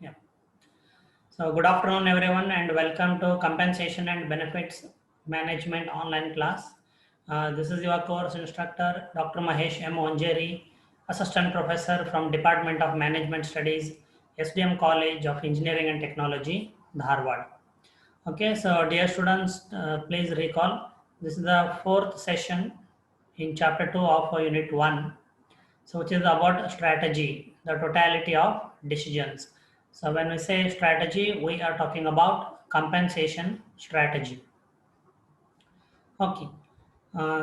Yeah. So good afternoon, everyone, and welcome to Compensation and Benefits Management online class. This is your course instructor, Dr. Mahesh M. Onjeri, Assistant Professor from Department of Management Studies, SDM College of Engineering and Technology, Dharwad. Okay, so dear students, please recall this is the fourth session in Chapter 2 of Unit 1. So which is about strategy, the totality of decisions. So when we say strategy, we are talking about compensation strategy. Okay.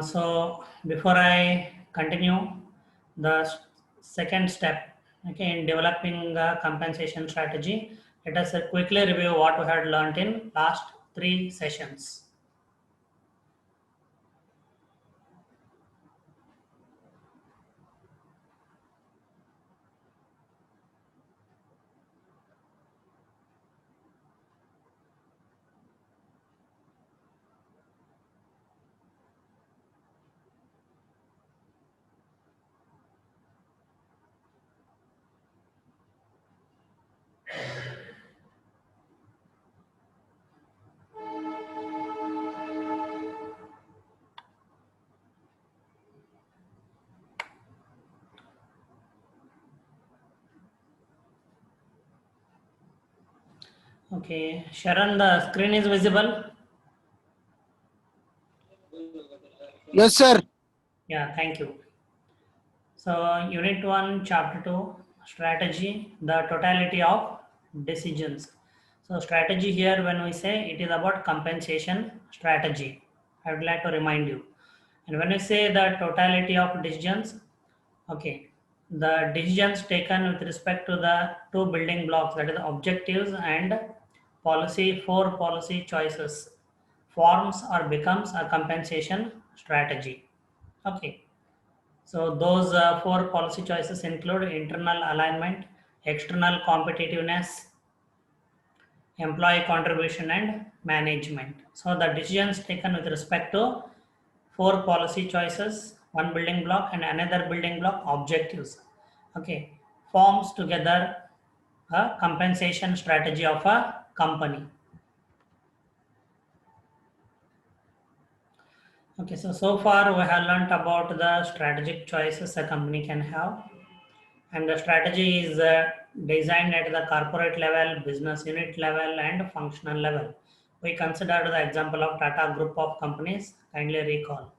So before I continue the second step, okay, in developing a compensation strategy, let us quickly review what we had learned in last 3 sessions. Okay, Sharon, the screen is visible. Yes, sir. Yeah, thank you. So, Unit 1, Chapter 2, Strategy, the totality of decisions. So, strategy here, when we say it is about compensation strategy, I would like to remind you. And when we say the totality of decisions, okay, the decisions taken with respect to the two building blocks, that is objectives and policy, four policy choices, forms or becomes a compensation strategy. Okay. So those four policy choices include internal alignment, external competitiveness, employee contribution, and management. So the decisions taken with respect to four policy choices, one building block and another building block objectives, okay, forms together a compensation strategy of a company. Okay, so far we have learnt about the strategic choices a company can have. And the strategy is designed at the corporate level, business unit level, and functional level. We considered the example of Tata Group of companies, kindly recall.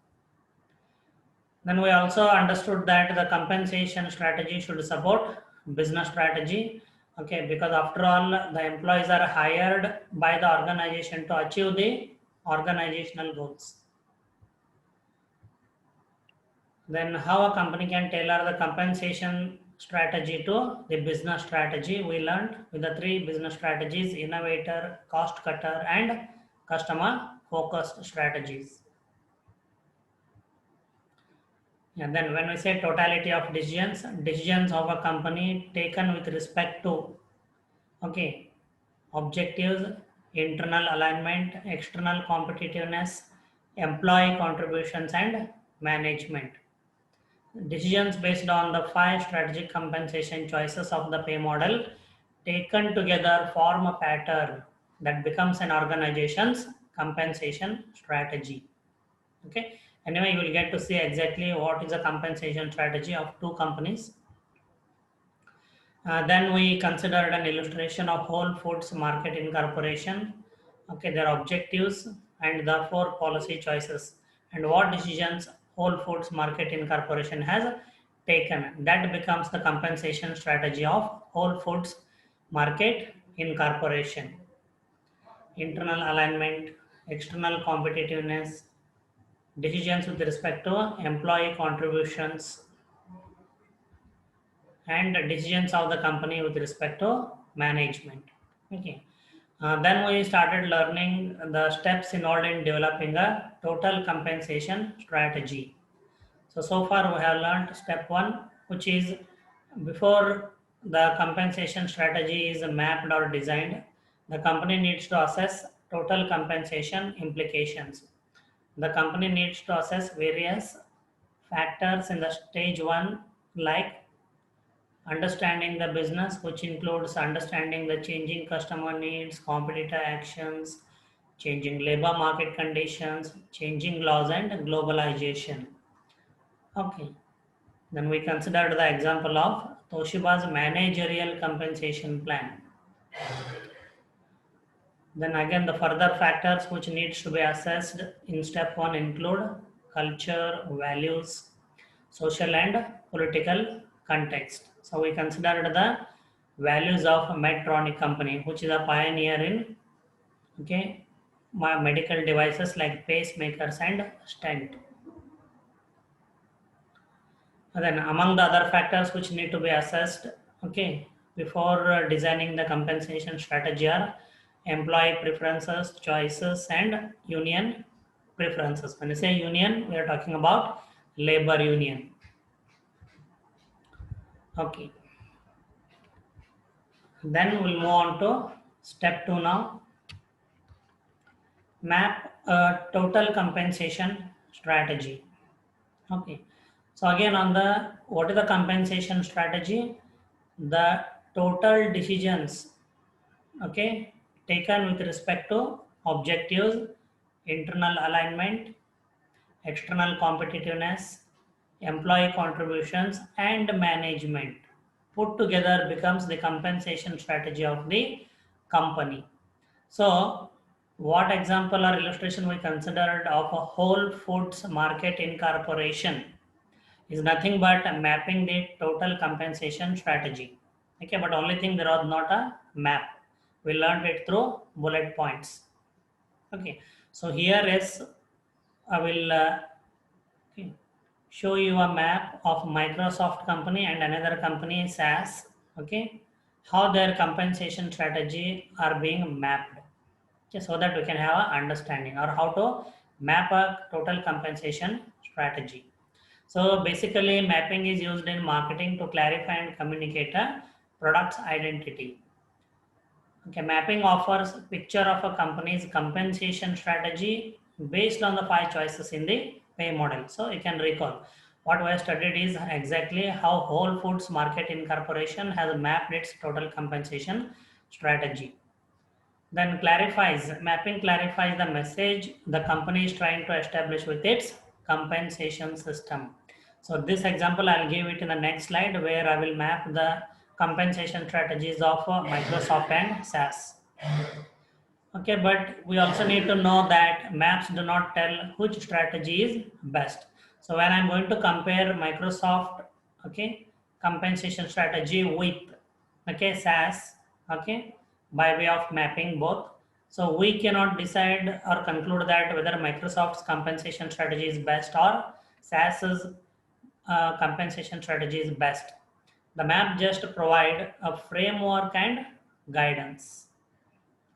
Then we also understood that the compensation strategy should support business strategy. Okay, because after all, the employees are hired by the organization to achieve the organizational goals. Then how a company can tailor the compensation strategy to the business strategy. We learned with the three business strategies: innovator, cost cutter, and customer focused strategies. And then when we say totality of decisions of a company taken with respect to, okay, objectives, internal alignment, external competitiveness, employee contributions, and management. Decisions based on the five strategic compensation choices of the pay model taken together form a pattern that becomes an organization's compensation strategy. Okay. Anyway, you will get to see exactly what is the compensation strategy of two companies. Then we considered an illustration of Whole Foods Market Incorporation. Okay, their objectives and the four policy choices and what decisions Whole Foods Market Incorporation has taken. That becomes the compensation strategy of Whole Foods Market Incorporation. Internal alignment, external competitiveness, decisions with respect to employee contributions, and decisions of the company with respect to management. Okay. Then we started learning the steps involved in developing a total compensation strategy. So far we have learned step one, which is before the compensation strategy is mapped or designed, the company needs to assess total compensation implications. The company needs to assess various factors in the stage one, like Understanding the business, which includes understanding the changing customer needs, competitor actions, changing labor market conditions, changing laws, and globalization. Okay, then we considered the example of Toshiba's managerial compensation plan. Then again, the further factors which needs to be assessed in step 1 include culture, values, social and political context. So we considered the values of Medtronic company, which is a pioneer in medical devices like pacemakers and stent. And then among the other factors which need to be assessed, before designing the compensation strategy are employee preferences, choices, and union preferences. When you say union, we are talking about labor union. Okay. Then we'll move on to step 2 now. Map a total compensation strategy. Okay. So again on the what is the compensation strategy? The total decisions taken with respect to objectives, internal alignment, external competitiveness, employee contributions, and management put together becomes the compensation strategy of the company. So, what example or illustration we considered of a Whole Foods Market Incorporation is nothing but mapping the total compensation strategy. Okay, but only thing there was not a map. We learned it through bullet points. Okay, so here is I will show you a map of Microsoft company and another company SaaS. Okay, how their compensation strategy are being mapped. Okay, so that we can have an understanding or how to map a total compensation strategy. So basically mapping is used in marketing to clarify and communicate a product's identity. Okay, mapping offers a picture of a company's compensation strategy based on the 5 choices in the pay model. So you can recall what we have studied is exactly how Whole Foods Market Incorporation has mapped its total compensation strategy. Then mapping clarifies the message the company is trying to establish with its compensation system. So this example I'll give it in the next slide where I will map the compensation strategies of Microsoft and SaaS. Okay, but we also need to know that maps do not tell which strategy is best. So when I'm going to compare Microsoft compensation strategy with SaaS by way of mapping both, so we cannot decide or conclude that whether Microsoft's compensation strategy is best or SaaS's compensation strategy is best. The map just provide a framework and guidance.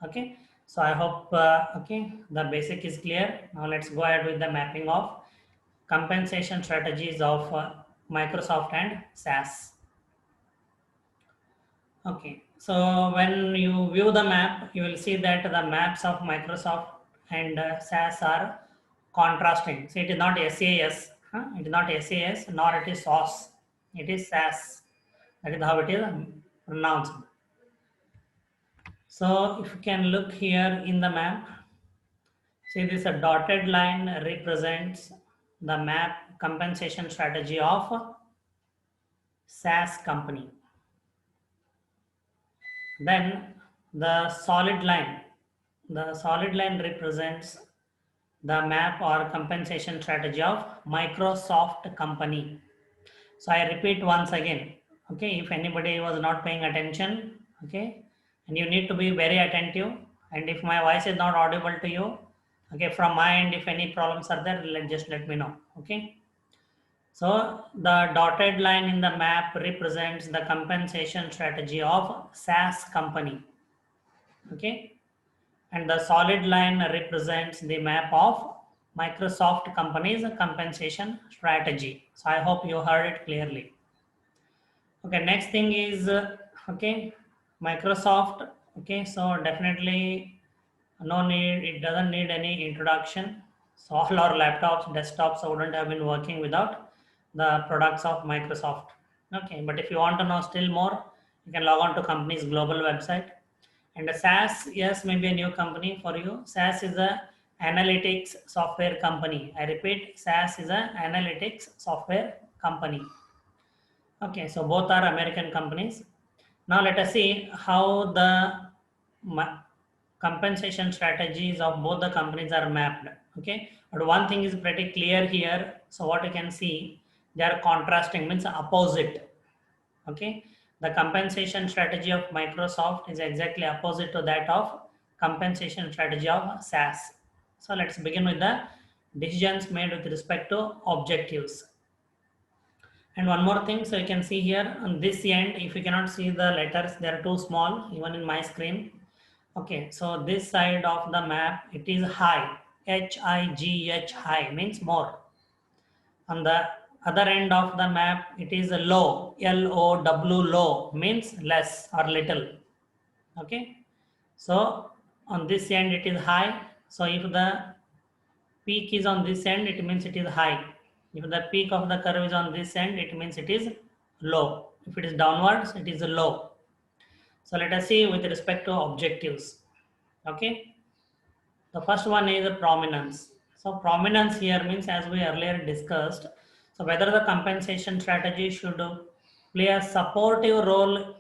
Okay, so I hope the basic is clear. Now let's go ahead with the mapping of compensation strategies of Microsoft and SaaS. Okay, so when you view the map, you will see that the maps of Microsoft and SaaS are contrasting. So it is not SAS, it is not SAS, nor it is SaaS. It is SaaS. That is how it is pronounced. So if you can look here in the map, see this a dotted line represents the map compensation strategy of SaaS company. Then the solid line represents the map or compensation strategy of Microsoft company. So I repeat once again, if anybody was not paying attention, and you need to be very attentive, and if my voice is not audible to you, from my end, if any problems are there, just let me know. So the dotted line in the map represents the compensation strategy of SaaS company. And the solid line represents the map of Microsoft company's compensation strategy. So I hope you heard it clearly. Okay, next thing is Microsoft. So definitely no need, it doesn't need any introduction. So all our laptops, desktops wouldn't have been working without the products of Microsoft. Okay, but if you want to know still more, you can log on to company's global website. And SAS, yes, maybe a new company for you. SAS is a analytics software company. I repeat, SAS is a analytics software company. Okay, so both are American companies. Now let us see how the compensation strategies of both the companies are mapped. Okay, but one thing is pretty clear here. So what you can see, they are contrasting, means opposite. Okay, the compensation strategy of Microsoft is exactly opposite to that of compensation strategy of SAS. So let's begin with the decisions made with respect to objectives. And one more thing, so you can see here on this end, if you cannot see the letters, they are too small, even in my screen. Okay, so this side of the map, it is high, H-I-G-H, high, means more. On the other end of the map, it is low, L-O-W, low, means less or little. Okay, so on this end, it is high. So if the peak is on this end, it means it is high. If the peak of the curve is on this end, it means it is low. If it is downwards, it is low. So let us see with respect to objectives. Okay. The first one is prominence. So prominence here means, as we earlier discussed, so whether the compensation strategy should play a supportive role,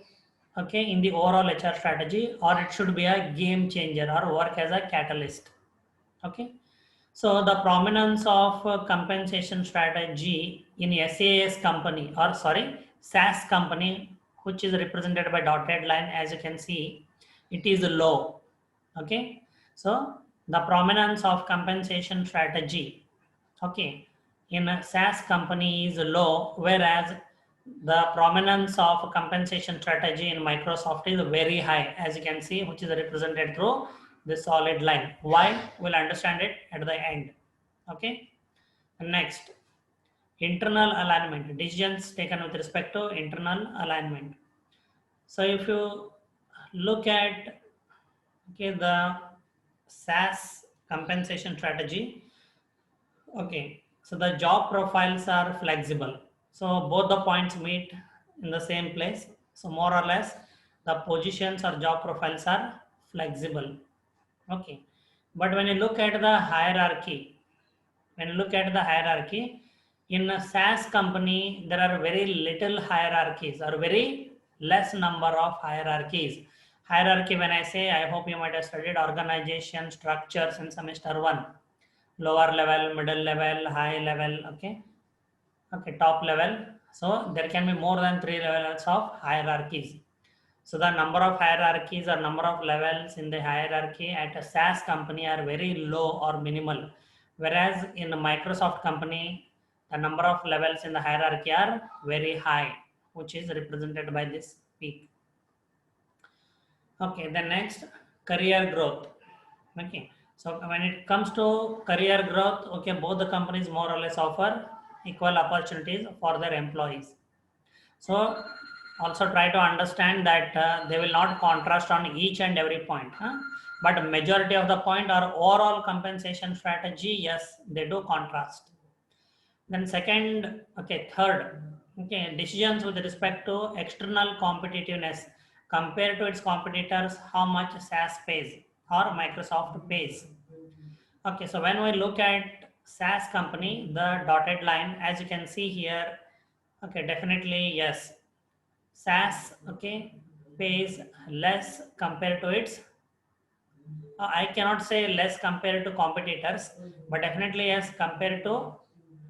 okay, in the overall HR strategy, or it should be a game changer or work as a catalyst. Okay. So the prominence of compensation strategy in SAS company, or sorry, SAS company, which is represented by dotted line, as you can see, it is low. Okay, so the prominence of compensation strategy, okay, in a SAS company is low, whereas the prominence of compensation strategy in Microsoft is very high, as you can see, which is represented through this solid line. Why? We'll understand it at the end. Okay. Next, internal alignment. Decisions taken with respect to internal alignment. So if you look at, okay, the SAS compensation strategy, okay, so the job profiles are flexible. So both the points meet in the same place. So more or less, the positions or job profiles are flexible. Okay, but when you look at the hierarchy, when you look at the hierarchy, in a SaaS company, there are very little hierarchies or very less number of hierarchies. Hierarchy, when I say, I hope you might have studied organization structures in semester one. Lower level, middle level, high level, okay, okay, top level. So there can be more than 3 levels of hierarchies. So the number of hierarchies or number of levels in the hierarchy at a SaaS company are very low or minimal. Whereas in a Microsoft company, the number of levels in the hierarchy are very high, which is represented by this peak. Okay, then next, career growth. Okay, so when it comes to career growth, okay, both the companies more or less offer equal opportunities for their employees. So also try to understand that they will not contrast on each and every point, huh? But majority of the point are overall compensation strategy, yes, they do contrast. Then second, okay, third, okay, decisions with respect to external competitiveness compared to its competitors, how much SAS pays or Microsoft pays. Okay, so when we look at SAS company, the dotted line, as you can see here, okay, definitely yes, SAS, okay, pays less compared to its, I cannot say less compared to competitors, but definitely yes, compared to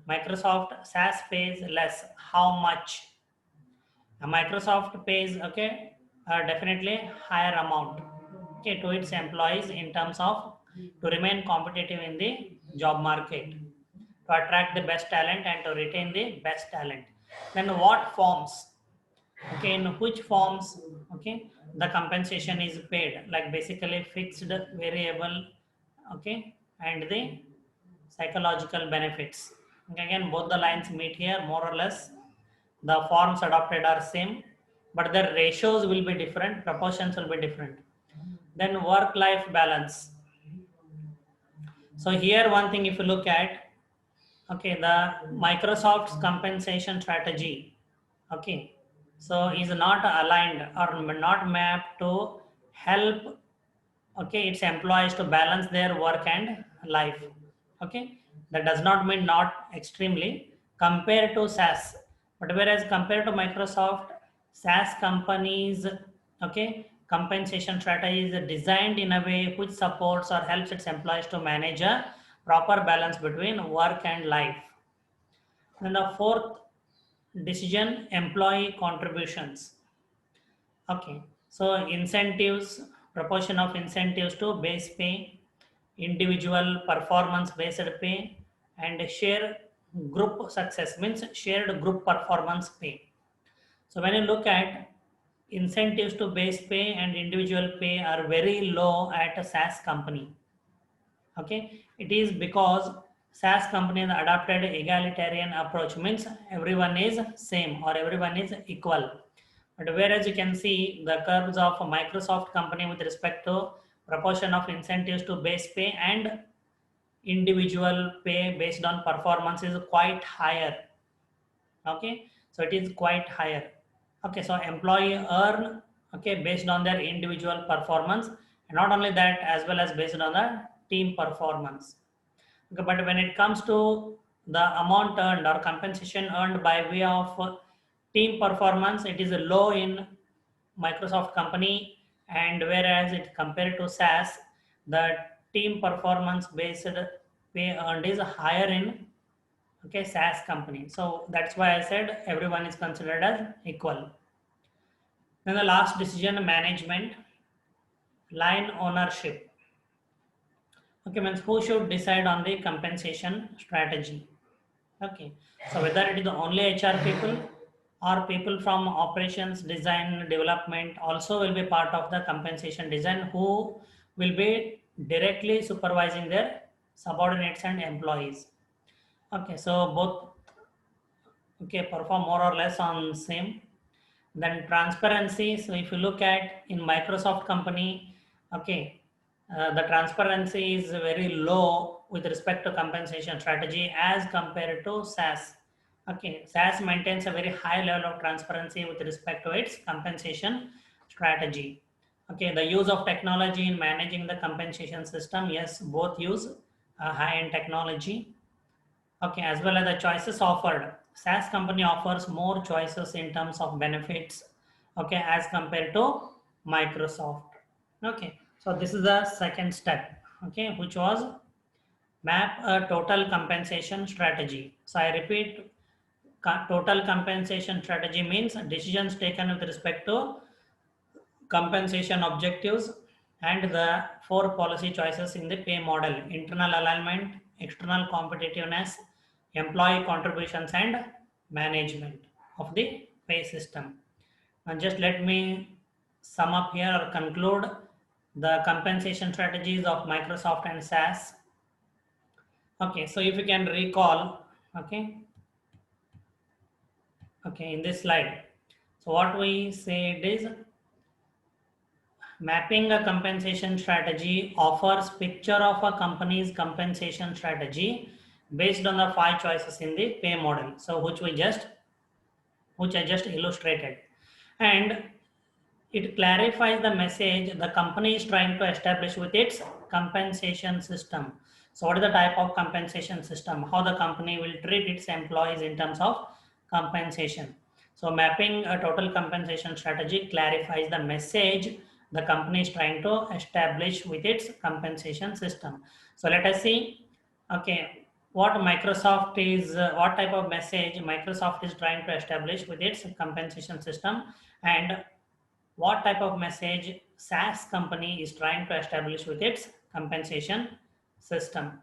Microsoft, SAS pays less. How much? Microsoft pays, okay, definitely higher amount, okay, to its employees in terms of to remain competitive in the job market, to attract the best talent and to retain the best talent. Then what forms? Okay, in which forms, okay, the compensation is paid, like basically fixed, variable, okay, and the psychological benefits. Okay, again, both the lines meet here more or less. The forms adopted are same, but the ratios will be different, proportions will be different. Then work life balance. So here one thing, if you look at, okay, the Microsoft's compensation strategy, Okay, so is not aligned or not mapped to help, okay, its employees to balance their work and life. Okay, that does not mean not extremely compared to SaaS, but whereas compared to Microsoft, SaaS companies, okay, compensation strategy is designed in a way which supports or helps its employees to manage a proper balance between work and life. And the fourth decision, employee contributions. Okay, so incentives, proportion of incentives to base pay, individual performance based pay, and share group success means shared group performance pay. So when you look at incentives to base pay and individual pay are very low at a SaaS company. Okay, it is because SaaS companies adopted egalitarian approach means everyone is same or everyone is equal. But whereas you can see the curves of Microsoft company with respect to proportion of incentives to base pay and individual pay based on performance is quite higher. Okay, so it is quite higher. Okay, so employee earn, okay, based on their individual performance, and not only that, as well as based on the team performance. Okay, but when it comes to the amount earned or compensation earned by way of team performance, it is low in Microsoft company, and whereas it compared to SaaS, the team performance based pay earned is higher in, okay, SaaS company. So that's why I said everyone is considered as equal. Then the last decision, management, line ownership. Okay, means who should decide on the compensation strategy. Okay, so whether it is only HR people or people from operations, design, development also will be part of the compensation design, who will be directly supervising their subordinates and employees. Okay, so both, okay, perform more or less on same. Then transparency. So if you look at in Microsoft company, okay, the transparency is very low with respect to compensation strategy as compared to SaaS. Okay, SaaS maintains a very high level of transparency with respect to its compensation strategy. Okay, the use of technology in managing the compensation system. Yes, both use high-end technology. Okay, as well as the choices offered. SaaS company offers more choices in terms of benefits, okay, as compared to Microsoft. Okay, so this is the second step, okay, which was map a total compensation strategy. So I repeat, total compensation strategy means decisions taken with respect to compensation objectives and the four policy choices in the pay model: internal alignment, external competitiveness, employee contributions, and management of the pay system. And just let me sum up here or conclude the compensation strategies of Microsoft and SaaS. Okay, so if you can recall, okay, okay, in this slide, so what we said is mapping a compensation strategy offers picture of a company's compensation strategy based on the five choices in the pay model. So which I just illustrated. And it clarifies the message the company is trying to establish with its compensation system. So what is the type of compensation system? How the company will treat its employees in terms of compensation. So mapping a total compensation strategy clarifies the message the company is trying to establish with its compensation system. So let us see, okay, what what type of message Microsoft is trying to establish with its compensation system, and what type of message SaaS company is trying to establish with its compensation system.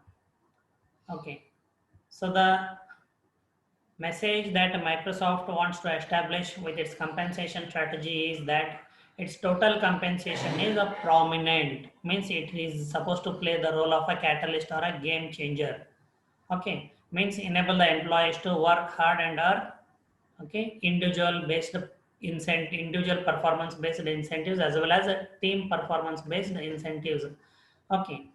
Okay, so the message that Microsoft wants to establish with its compensation strategy is that its total compensation is a prominent, means it is supposed to play the role of a catalyst or a game changer. Okay, means enable the employees to work hard and earn, okay, individual performance based incentives as well as team performance based incentives. Okay,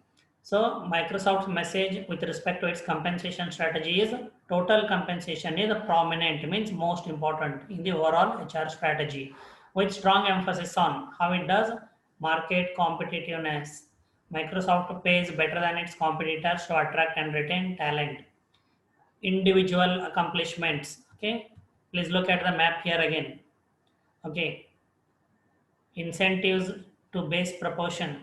So Microsoft's message with respect to its compensation strategy is total compensation is prominent, means most important in the overall HR strategy, with strong emphasis on how it does market competitiveness. Microsoft pays better than its competitors to attract and retain talent. Individual accomplishments. Okay, please look at the map here again. Okay, incentives to base proportion,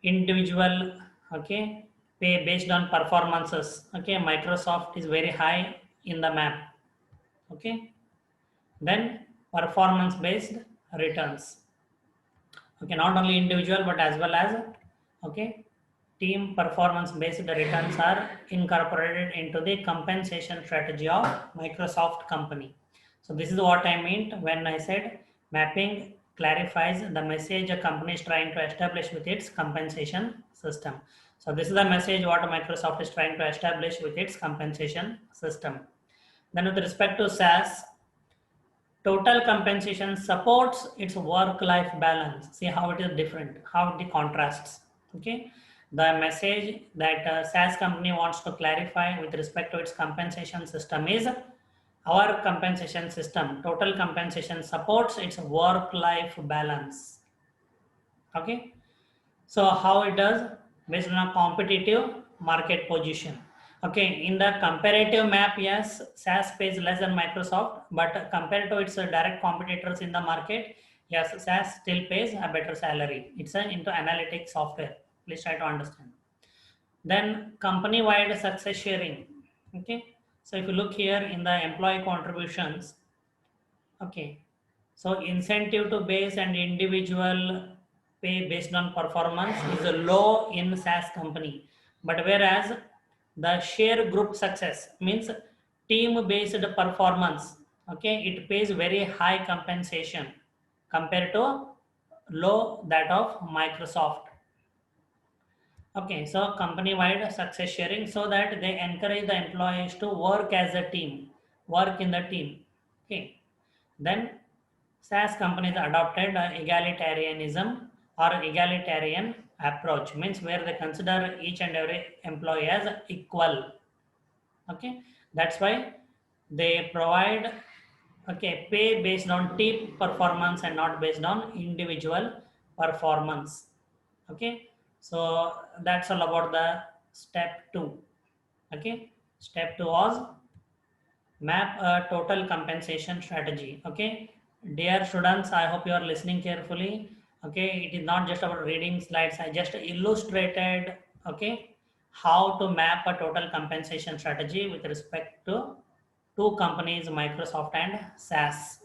individual, okay, pay based on performances. Okay, Microsoft is very high in the map. Okay, then performance based returns. Okay, not only individual but as well as, okay, team performance based returns are incorporated into the compensation strategy of Microsoft company. So this is what I meant when I said mapping clarifies the message a company is trying to establish with its compensation system. So this is the message what Microsoft is trying to establish with its compensation system. Then with respect to SaaS, total compensation supports its work-life balance. See how it is different, how the contrasts. Okay, the message that SaaS company wants to clarify with respect to its compensation system is our compensation system, total compensation supports its work-life balance. Okay, so how it does based on a competitive market position. Okay, in the comparative map, yes, SaaS pays less than Microsoft, but compared to its direct competitors in the market, yes, SaaS still pays a better salary. It's into analytics software. Please try to understand. Then company-wide success sharing. Okay, so if you look here in the employee contributions, okay, so incentive to base and individual pay based on performance is low in SaaS company. But whereas the share group success means team based performance, okay, it pays very high compensation compared to low that of Microsoft. Okay, so company-wide success sharing so that they encourage the employees to work as a team, work in the team. Okay, then SaaS companies adopted egalitarianism or egalitarian approach, means where they consider each and every employee as equal. Okay, that's why they provide, okay, pay based on team performance and not based on individual performance. Okay, so that's all about the step 2. Okay, step 2 was map a total compensation strategy. Okay, dear students, I hope you are listening carefully. Okay, it is not just about reading slides, I just illustrated, okay, how to map a total compensation strategy with respect to two companies, Microsoft and SaaS.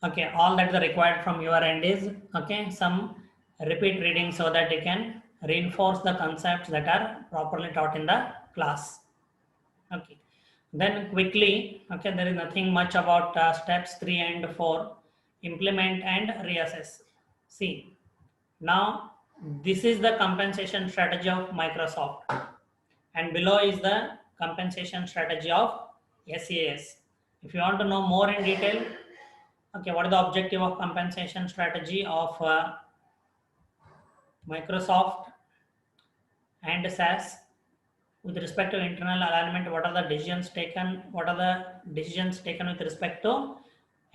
Okay, all that is required from your end is, okay, some repeat reading so that you can reinforce the concepts that are properly taught in the class. Okay, then quickly, okay, there is nothing much about steps 3 and 4, implement and reassess. See, now this is the compensation strategy of Microsoft, and below is the compensation strategy of SaaS. If you want to know more in detail, okay, what is the objective of compensation strategy of Microsoft and SaaS? With respect to internal alignment, what are the decisions taken? What are the decisions taken with respect to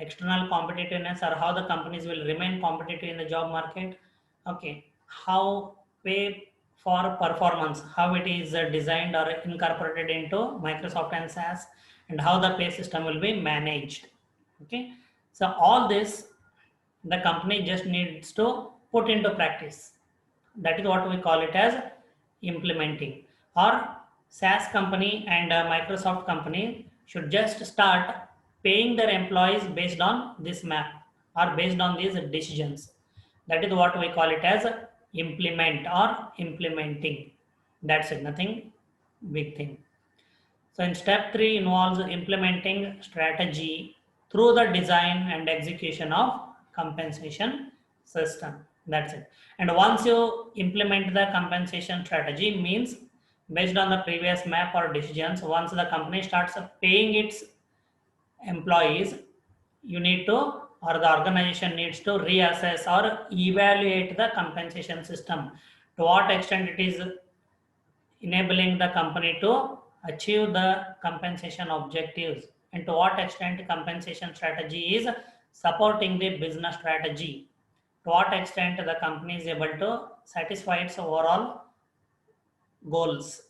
external competitiveness, or how the companies will remain competitive in the job market? Okay, how pay for performance, how it is designed or incorporated into Microsoft and SaaS, and how the pay system will be managed. Okay, so all this the company just needs to put into practice. That is what we call it as implementing. Or SaaS company and Microsoft company should just start paying their employees based on this map or based on these decisions. That is what we call it as implement or implementing. That's it, nothing big thing. So in step 3 involves implementing strategy through the design and execution of compensation system. That's it. And once you implement the compensation strategy, means based on the previous map or decisions, once the company starts paying its employees, you need to, or the organization needs to reassess or evaluate the compensation system to what extent it is enabling the company to achieve the compensation objectives, and to what extent compensation strategy is supporting the business strategy, to what extent the company is able to satisfy its overall goals.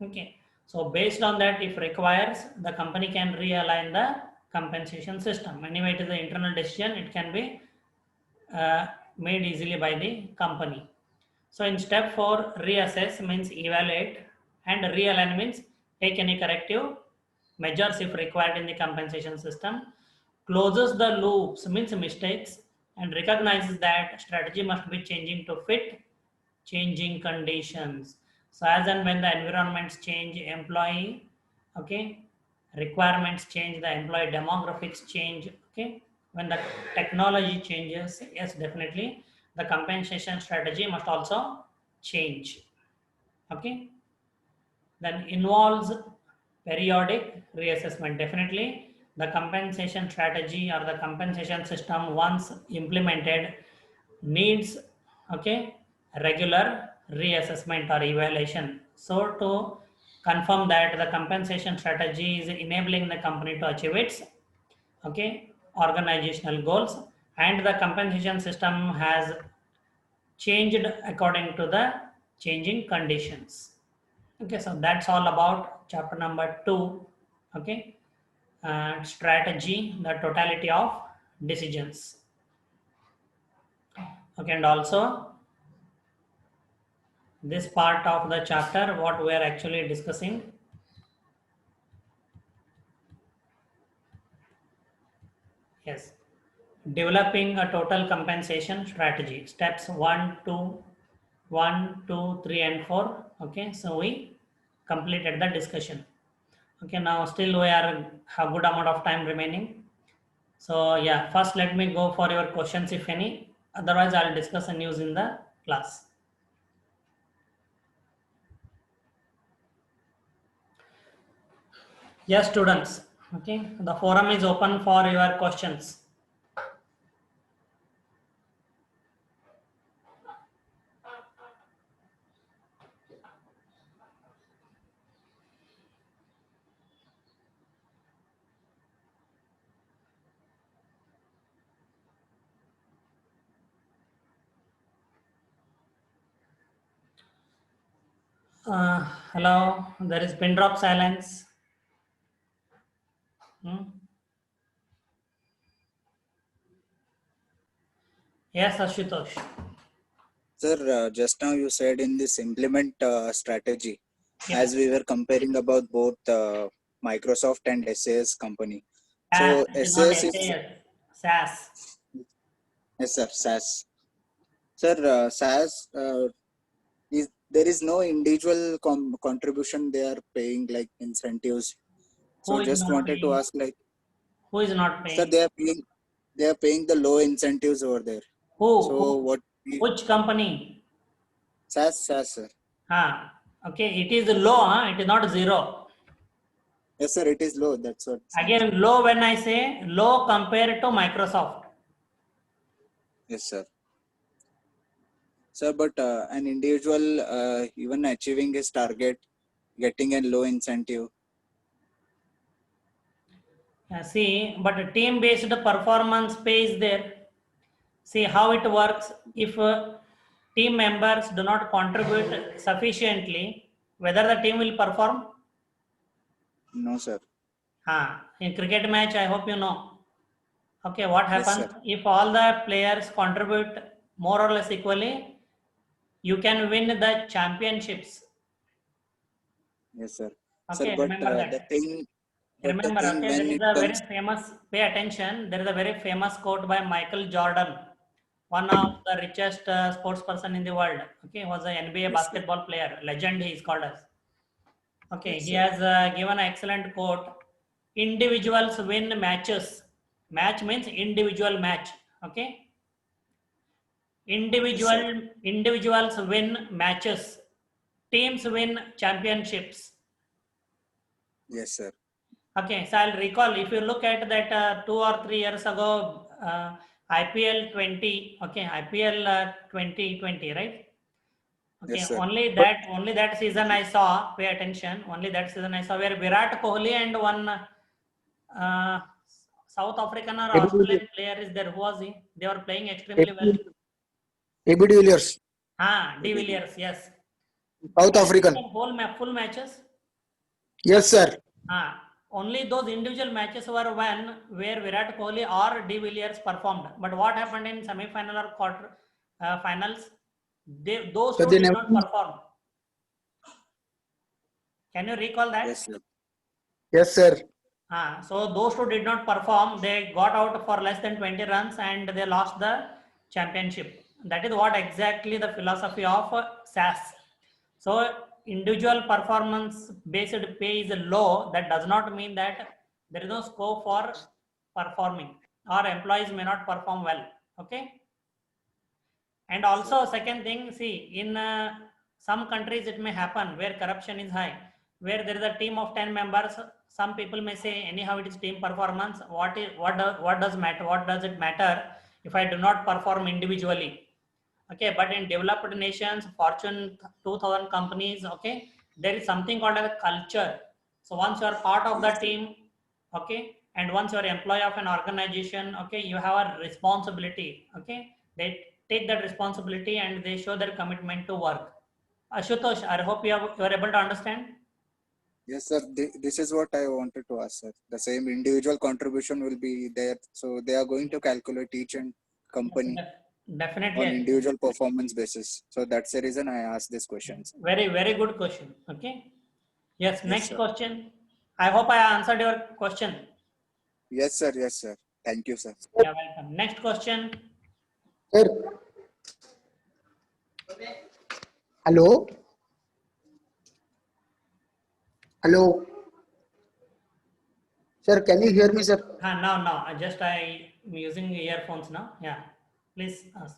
Okay, so based on that, if requires, the company can realign the compensation system. Anyway, it is an internal decision, it can be made easily by the company. So in step 4, reassess means evaluate, and realign means take any corrective measures if required in the compensation system. Closes the loops means mistakes, and recognizes that strategy must be changing to fit changing conditions. So as and when the environments change, employee, okay, requirements change, the employee demographics change, okay, when the technology changes, yes, definitely the compensation strategy must also change. Okay, then involves periodic reassessment. Definitely the compensation strategy or the compensation system once implemented needs, okay, regular reassessment or evaluation, so to confirm that the compensation strategy is enabling the company to achieve its, okay, organizational goals, and the compensation system has changed according to the changing conditions. Okay, so that's all about chapter number 2. Okay, strategy, the totality of decisions. Okay, and also this part of the chapter, what we are actually discussing, yes, developing a total compensation strategy, steps 1, 2, 1, 2, 3, and 4. Okay, so we completed the discussion. Okay, now still we are have good amount of time remaining. So yeah, first let me go for your questions if any. Otherwise, I'll discuss the news in the class. Yes, students. Okay, the forum is open for your questions. Hello, there is pin drop silence. Yes, Ashutosh. Sir, just now you said in this implement strategy, Yes. as we were comparing about both Microsoft and SAS company. SAS, So it is not SAS is, SAS. yes sir, SAS. Sir, SAS, is there is no individual contribution they are paying like incentives. Who So is just not wanted to paying? ask like, Who is not sir, paying? they are paying the low incentives over there. Who? So what Which company? SAS sir. Okay, it is low, it is not zero. Yes sir, it is low. That's what. Again, low when I say low compared to Microsoft. Yes sir. Sir, but an individual even achieving his target, getting a low incentive. See, but team-based performance pay is there. See how it works. If team members do not contribute sufficiently, whether the team will perform? No sir. In cricket match, I hope you know. Okay, what Yes happens sir. if all the players contribute more or less equally? You can win the championships. Yes sir. Sir, Okay, but remember the that. thing, Remember, okay, when there is it a very comes, famous, pay attention, there is a very famous quote by Michael Jordan, one of the richest sports person in the world. Okay, he was an NBA yes sir. basketball player, legend he is called as. Okay, Yes he sir. has given an excellent quote, individuals win matches. Match means individual match. Okay, Yes sir. individuals win matches, teams win championships. Yes sir. Okay, so I'll recall, if you look at that 2 or 3 years ago, IPL 20, okay, IPL 2020, right? Okay, Yes, sir. only that season I saw. Pay attention. Only that season I saw where Virat Kohli and one South African or Australian player is there. Who was he? They were playing extremely well. AB de Villiers, De Villiers, yes. South African. Full matches. Yes, sir. Only those individual matches were when where Virat Kohli or De Villiers performed. But what happened in semi-final or quarter finals? Those So two they did never. not perform. Can you recall that? Yes, sir. Yes, sir. So those two did not perform. They got out for less than 20 runs and they lost the championship. That is what exactly the philosophy of SAS. So individual performance based pay is low. That does not mean that there is no scope for performing or employees may not perform well. Okay. And also second thing, see, in some countries it may happen where corruption is high, where there is a team of 10 members. Some people may say anyhow it is team performance. What does matter? What does it matter if I do not perform individually? Okay, but in developed nations, Fortune 2000 companies, okay, there is something called a culture. So once you are part of the team, okay, and once you are employee of an organization, okay, you have a responsibility. Okay, they take that responsibility and they show their commitment to work. Ashutosh, I hope you are able to understand. Yes, sir. This is what I wanted to ask, sir. The same individual contribution will be there. So they are going to calculate each and company Definitely. on individual performance basis. So that's the reason I asked this questions. Very, very good question. Okay. Yes, next sir. question. I hope I answered your question. Yes, sir. Yes, sir. Thank you, sir. Yeah, welcome. Next question. Sir. Hello. Hello. Sir, can you hear me, sir? Now. I'm using earphones now. Yeah. Please ask.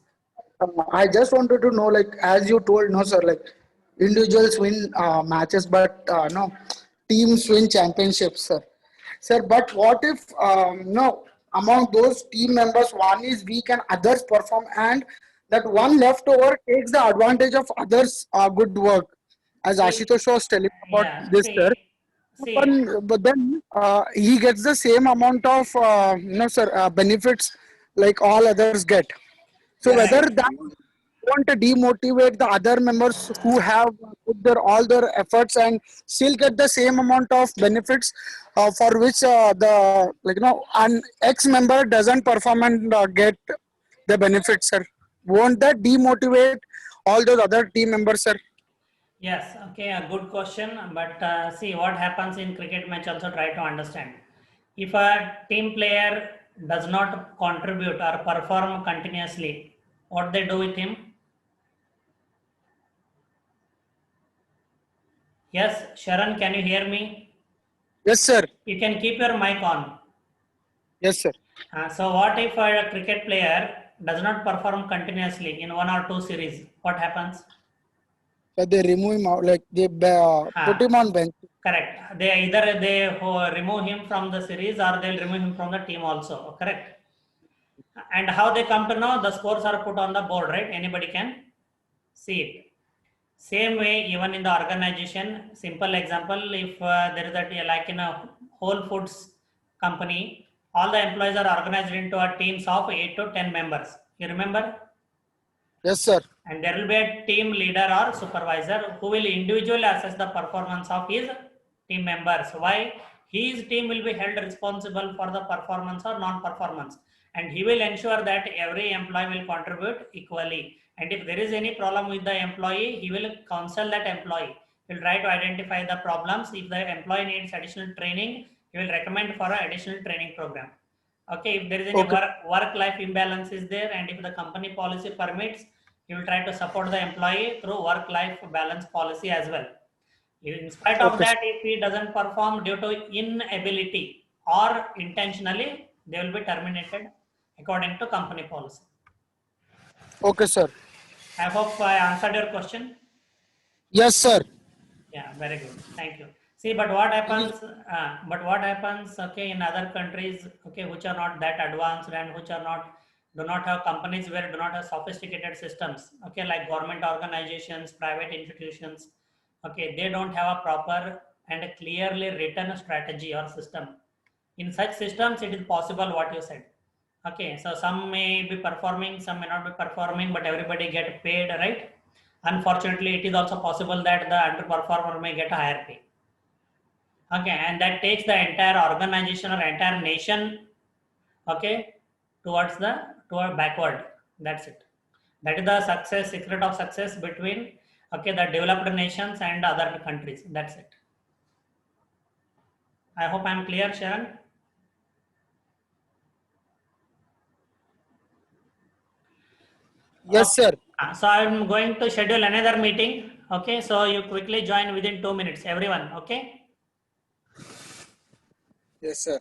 I just wanted to know, like, as you told, no, sir, like, individuals win matches, but no, teams win championships, sir. Sir, but what if, no, among those team members, one is weak and others perform, and that one leftover takes the advantage of others' good work, as Ashutosh was telling about this, sir. But then he gets the same amount of, no, sir, benefits like all others get. So Yes, whether sir. that won't demotivate the other members who have put their all their efforts and still get the same amount of benefits for which the like an ex member doesn't perform and get the benefits, sir. Won't that demotivate all those other team members, sir? Yes, okay, a good question. But see what happens in cricket match also try to understand. If a team player does not contribute or perform continuously, what they do with him? Yes, Sharon, can you hear me? Yes, sir. You can keep your mic on. Yes, sir. So what if a cricket player does not perform continuously in 1 or 2 series? What happens? So they remove him out, like they put him on bench. Correct. They remove him from the series or they'll remove him from the team also. Correct. And how they come to know? The scores are put on the board, right? Anybody can see it. Same way, even in the organization. Simple example: if there is like in a Whole Foods company, all the employees are organized into a teams of 8 to 10 members. You remember? Yes, sir. And there will be a team leader or supervisor who will individually assess the performance of his team members. Why? His team will be held responsible for the performance or non-performance, and he will ensure that every employee will contribute equally. And if there is any problem with the employee, he will counsel that employee. He will try to identify the problems. If the employee needs additional training, he will recommend for an additional training program. Okay, if there is any work-life imbalance is there, and if the company policy permits, he will try to support the employee through work-life balance policy as well. In spite of that, if he doesn't perform due to inability or intentionally, they will be terminated according to company policy. Okay, sir. I hope I answered your question. Yes, sir. Yeah, very good. Thank you. See, but what happens? Okay, in other countries, okay, which are not that advanced and which are not do not have companies where do not have sophisticated systems, okay, like government organizations, private institutions, okay, they don't have a proper and a clearly written strategy or system. In such systems, it is possible what you said. Okay, so some may be performing, some may not be performing, but everybody get paid, right? Unfortunately, it is also possible that the underperformer may get a higher pay. Okay, and that takes the entire organization or entire nation, okay, toward backward. That's it. That is the success, secret of success between, okay, the developed nations and other countries. That's it. I hope I'm clear, Sharon. Yes, sir. So I'm going to schedule another meeting. Okay, so you quickly join within 2 minutes, everyone. Okay. Yes, sir.